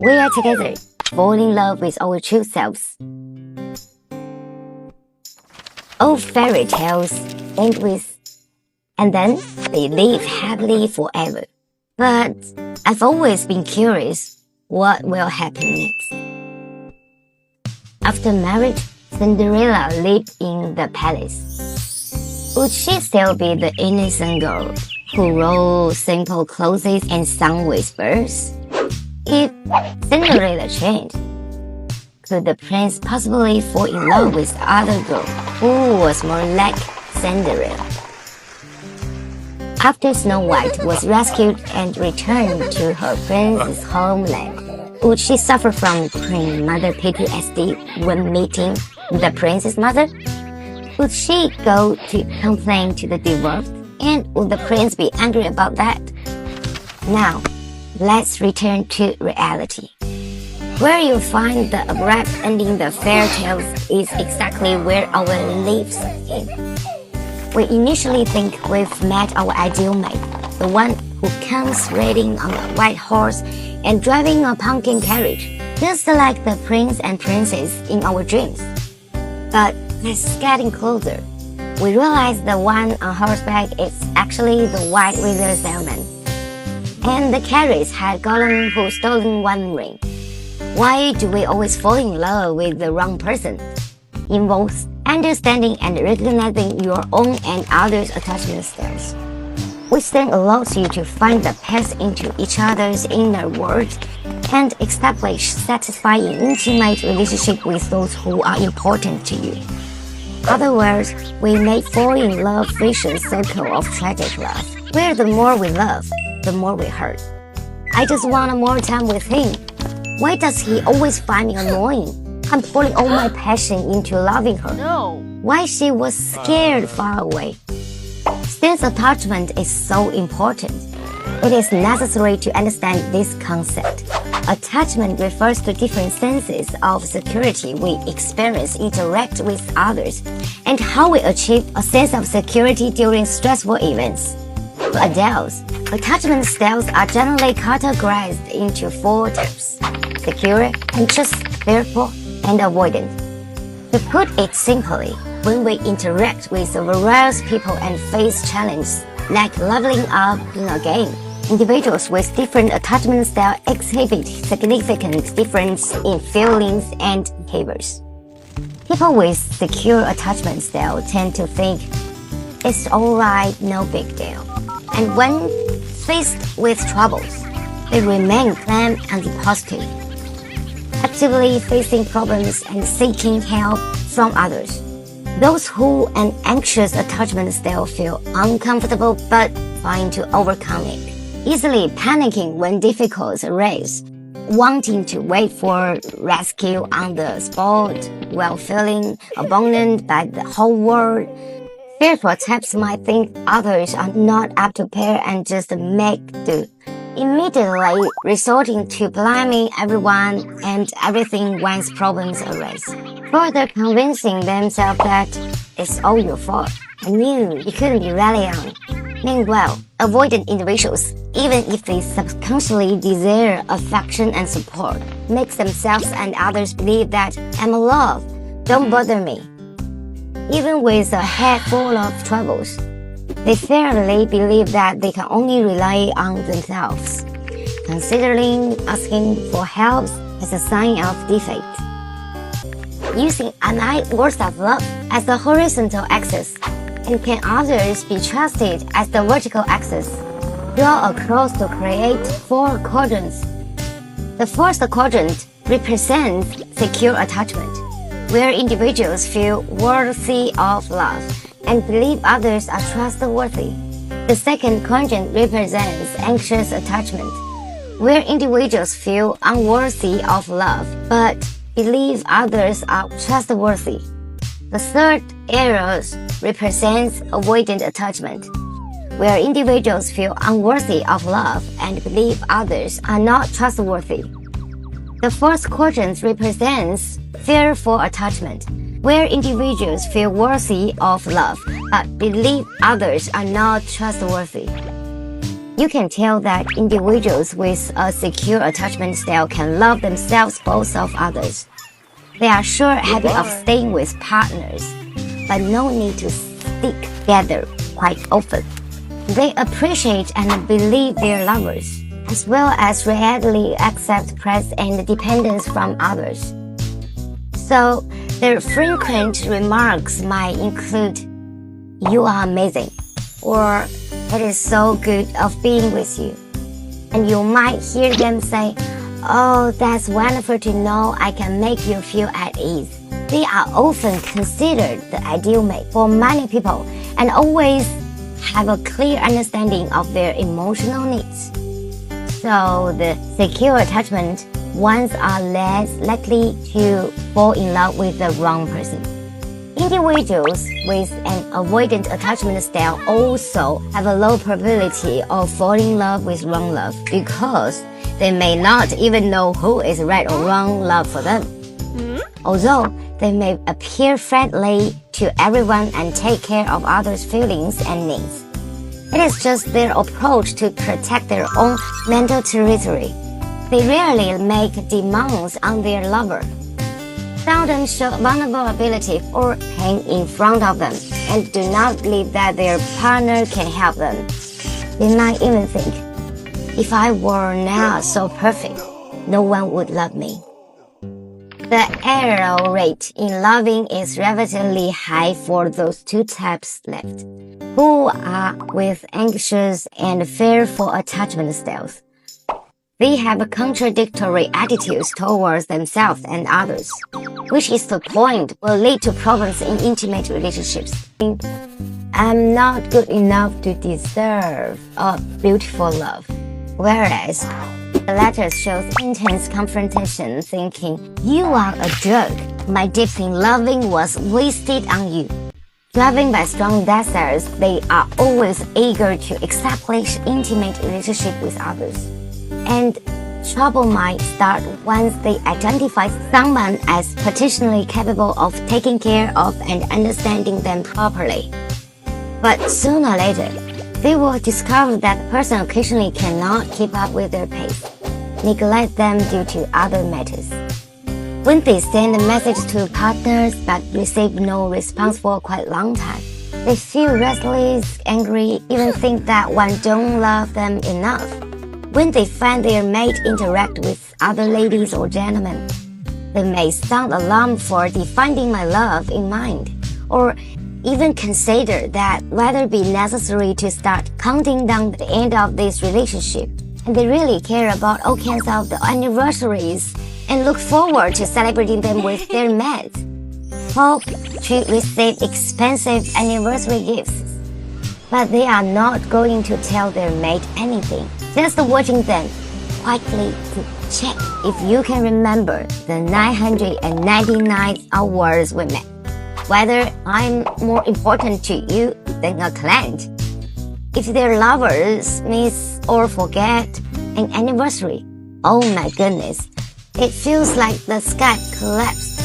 We are together, falling in love with our true selves. Old fairy tales end with, and then they live happily forever. But I've always been curious, what will happen next? After marriage, Cinderella lived in the palace. Would she still be the innocent girl who wore simple clothes and sang with birds? If Cinderella changed, could the prince possibly fall in love with the other girl who was more like Cinderella? After Snow White was rescued and returned to her prince's homeland, would she suffer from Queen Mother PTSD when meeting the prince's mother? Would she go to complain to the divorced, and would the prince be angry about that? Now, let's return to reality. Where you find the abrupt ending the fairy tales is exactly where our lives end. We initially think we've met our ideal mate, the one who comes riding on a white horse and driving a pumpkin carriage, just like the prince and princess in our dreams. But as getting closer, we realize the one on horseback is actually the white wizard salesman, and the carriage had Gollum who stolen one ring. Why do we always fall in love with the wrong person? Involves understanding and recognizing your own and others' attachment styles, which then allows you to find the path into each other's inner world and establish satisfying intimate relationship with those who are important to you. Other words, we may fall in love vicious circle of tragic love, where the more we love, the more we hurt. I just want more time with him. Why does he always find me annoying? I'm pouring all my passion into loving her. No. Why she was scared far away? Since attachment is so important, it is necessary to understand this concept. Attachment refers to different senses of security we experience, interact with others, and how we achieve a sense of security during stressful events. For adults, attachment styles are generally categorized into 4 types: secure, anxious, fearful, and avoidant. To put it simply, when we interact with various people and face challenges, like leveling up in a game, individuals with different attachment styles exhibit significant difference in feelings and behaviors. People with secure attachment style tend to think, it's alright, no big deal. And when faced with troubles, they remain calm and positive, actively facing problems and seeking help from others. Those who an anxious attachment style feel uncomfortable but trying to overcome it, easily panicking when difficulties arise, wanting to wait for rescue on the spot while feeling abandoned by the whole world. Fearful types might think others are not up to par and just make do, immediately resorting to blaming everyone and everything once problems arise, further convincing themselves that it's all your fault. I knew you couldn't be relied on. Meanwhile, avoidant individuals, even if they subconsciously desire affection and support, make themselves and others believe that I'm loved, don't bother me. Even with a head full of troubles, they firmly believe that they can only rely on themselves, considering asking for help as a sign of defeat. Using words of love as the horizontal axis, and can others be trusted as the vertical axis, draw across to create 4 quadrants. The first quadrant represents secure attachment, where individuals feel worthy of love and believe others are trustworthy. The second quadrant represents anxious attachment, where individuals feel unworthy of love but believe others are trustworthy. The third area represents avoidant attachment, where individuals feel unworthy of love and believe others are not trustworthy. The fourth quadrant represents fearful attachment, where individuals feel worthy of love but believe others are not trustworthy. You can tell that individuals with a secure attachment style can love themselves both of others. They are sure happy of staying with partners, but no need to stick together quite often. They appreciate and believe their lovers, as well as readily accept praise and dependence from others. So, their frequent remarks might include, "You are amazing," or "It is so good of being with you." And you might hear them say, "Oh, that's wonderful to know I can make you feel at ease." They are often considered the ideal mate for many people and always have a clear understanding of their emotional needs. So the secure attachment ones are less likely to fall in love with the wrong person. Individuals with an avoidant attachment style also have a low probability of falling in love with wrong love because they may not even know who is right or wrong love for them. Although they may appear friendly to everyone and take care of others' feelings and needs, it is just their approach to protect their own mental territory. They rarely make demands on their lover, seldom show vulnerability or pain in front of them, and do not believe that their partner can help them. They might even think, "If I were not so perfect, no one would love me." The error rate in loving is relatively high for those two types left, who are with anxious and fearful attachment styles. They have contradictory attitudes towards themselves and others, which is the point will lead to problems in intimate relationships. "I'm not good enough to deserve a beautiful love," whereas the latter shows intense confrontation, thinking, "You are a jerk. My deep in loving was wasted on you." Driven by strong desires, they are always eager to establish intimate relationship with others. And trouble might start once they identify someone as potentially capable of taking care of and understanding them properly. But sooner or later, they will discover that the person occasionally cannot keep up with their pace, neglect them due to other matters. When they send a message to partners but receive no response for quite a long time, they feel restless, angry, even think that one don't love them enough. When they find their mate interact with other ladies or gentlemen, they may sound alarmed for defining my love in mind, or even consider that whether it be necessary to start counting down the end of this relationship. And they really care about all kinds of the anniversaries and look forward to celebrating them with their mates. Hope to receive expensive anniversary gifts, but they are not going to tell their mate anything. Just watching them quietly to check if you can remember the 999 hours we met. Whether I'm more important to you than a client. If their lovers miss or forget an anniversary, oh my goodness, it feels like the sky collapsed.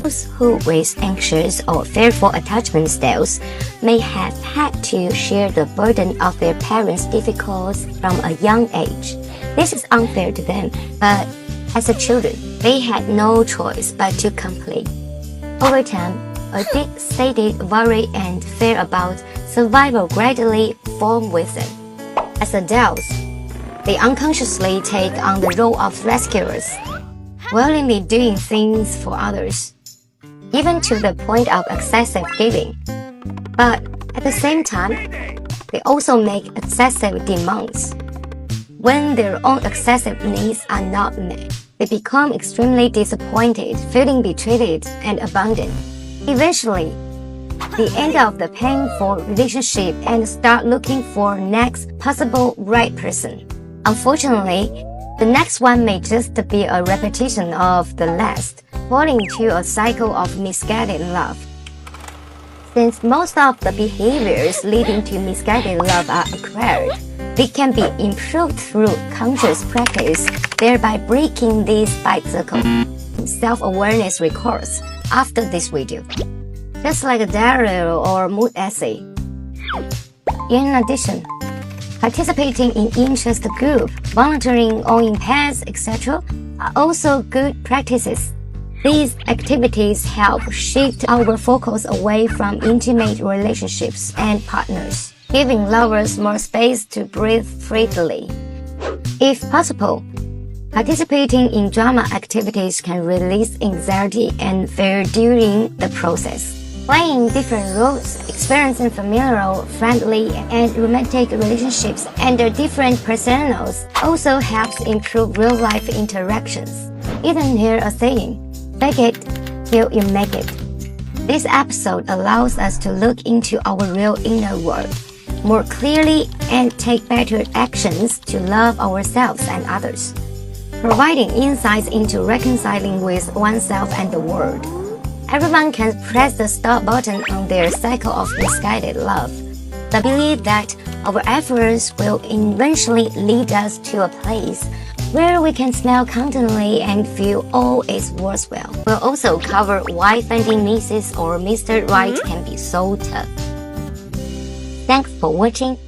Those who with anxious or fearful attachment styles may have had to share the burden of their parents' difficulties from a young age. This is unfair to them, but as a children, they had no choice but to comply. Over time, a deep-seated worry and fear about survival gradually form with them. As adults, they unconsciously take on the role of rescuers, willingly doing things for others, even to the point of excessive giving. But at the same time, they also make excessive demands. When their own excessive needs are not met, they become extremely disappointed, feeling betrayed and abandoned. Eventually, they end up the painful relationship and start looking for next possible right person. Unfortunately, the next one may just be a repetition of the last, falling into a cycle of misguided love. Since most of the behaviors leading to misguided love are acquired, they can be improved through conscious practice, thereby breaking this cycle. Self-awareness recourse after this video, just like a diary or mood essay. In addition, Participating in interest group, volunteering owning pets, etc. are also good practices. These activities help shift our focus away from intimate relationships and partners, giving lovers more space to breathe freely. If possible, participating in drama activities can release anxiety and fear during the process. Playing different roles, experiencing familial, friendly, and romantic relationships under different personas also helps improve real-life interactions. Isn't there a saying, fake it till you make it? This episode allows us to look into our real inner world more clearly and take better actions to love ourselves and others, providing insights into reconciling with oneself and the world. Everyone can press the stop button on their cycle of misguided love. The belief that our efforts will eventually lead us to a place where we can smile contently and feel all is worthwhile. We'll also cover why finding Mrs. or Mr. Right can be so tough. Thanks for watching.